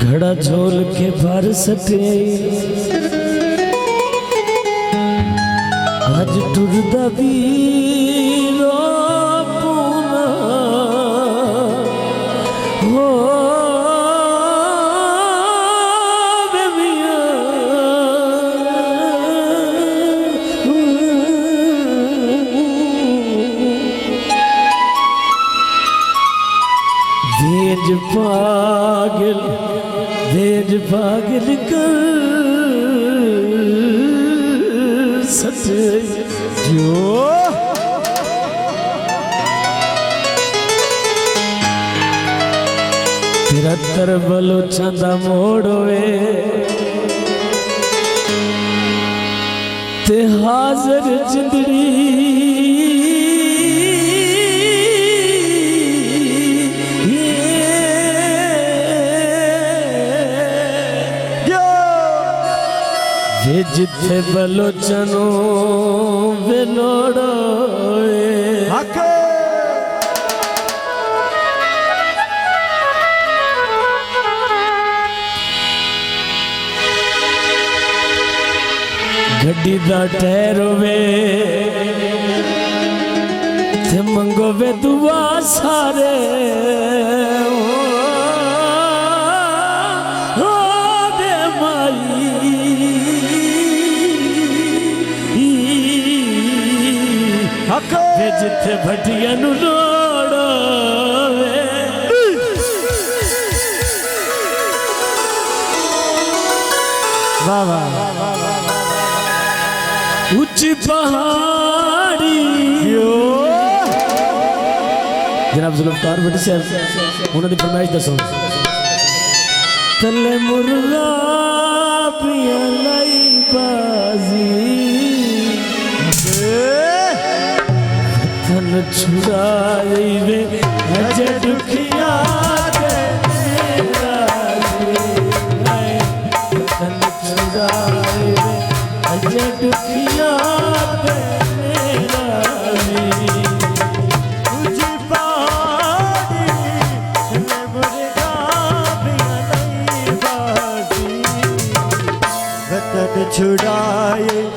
घड़ा झोल के भर सके आज टुरदा वीरो पूना हो बेबिया देज पागल कर सच जो तेरा तरबलो चंदा मोड़वे ते हाजर जिंदड़ी जिथे बलोचनो बेलोड़ो गड्डी दा टैरो वे ते मंगो वे दुआ सारे जिथे भटिया नु लोड़ो वाह वाह ऊंची पहाड़ी जनाब जुल्फकार भट्टी साहब उन्होंने फरमाइश दसो तले मुर्गा पिया लाई बाजी छुड़ाई वे अजे दुखिया छुड़ाई वे अजे दुखिया छुड़ाए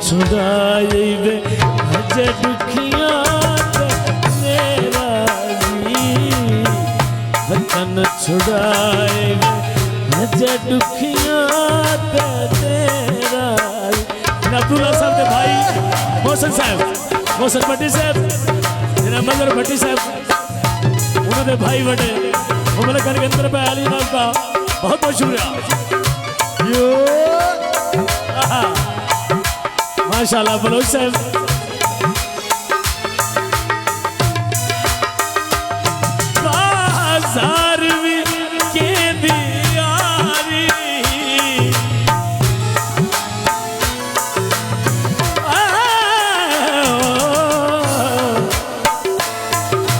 छुड़ाए वे अजे दुखिया वतन छुड़ाए वे अजे दुखिया तेरा अब्दुल्ला साहब के भाई मोहसिन साहब मोहसिन भट्टी साहब मजर भट्टी साहब उन्होंने भाई बड़े उमर कर के अंदर पे अली नाम का बहुत बहुत शुक्रिया माशाल्लाह बलोच साहब बाजार में के दियारी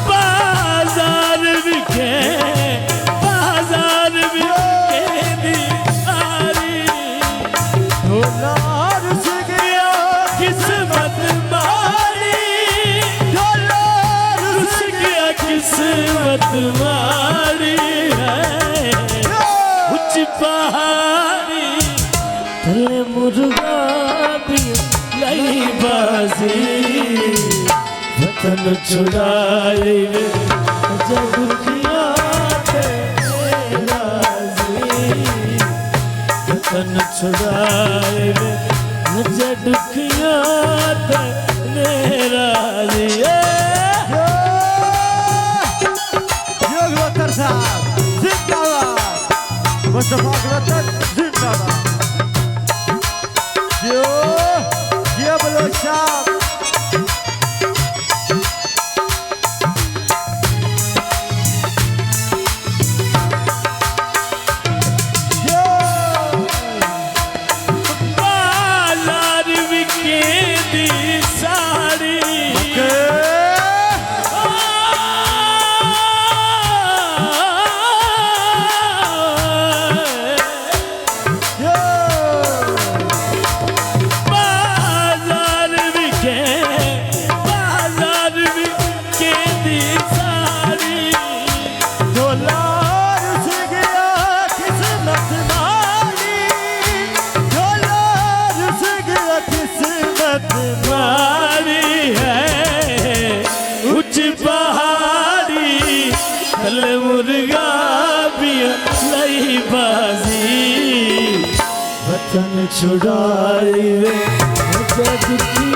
बाजार में के दियारी किस्मत मारी है उच्च पहाड़ी तले मुर्गा भी लाई बाजी वतन छुड़ाए जब दुखिया वतन छुड़ाए जब दुखिया मेरा मुस्तफा वतन जिंदाबाद ये बलोच साहब बाजार विके दी साड़ी छुड़ाई वे मुझे दुखी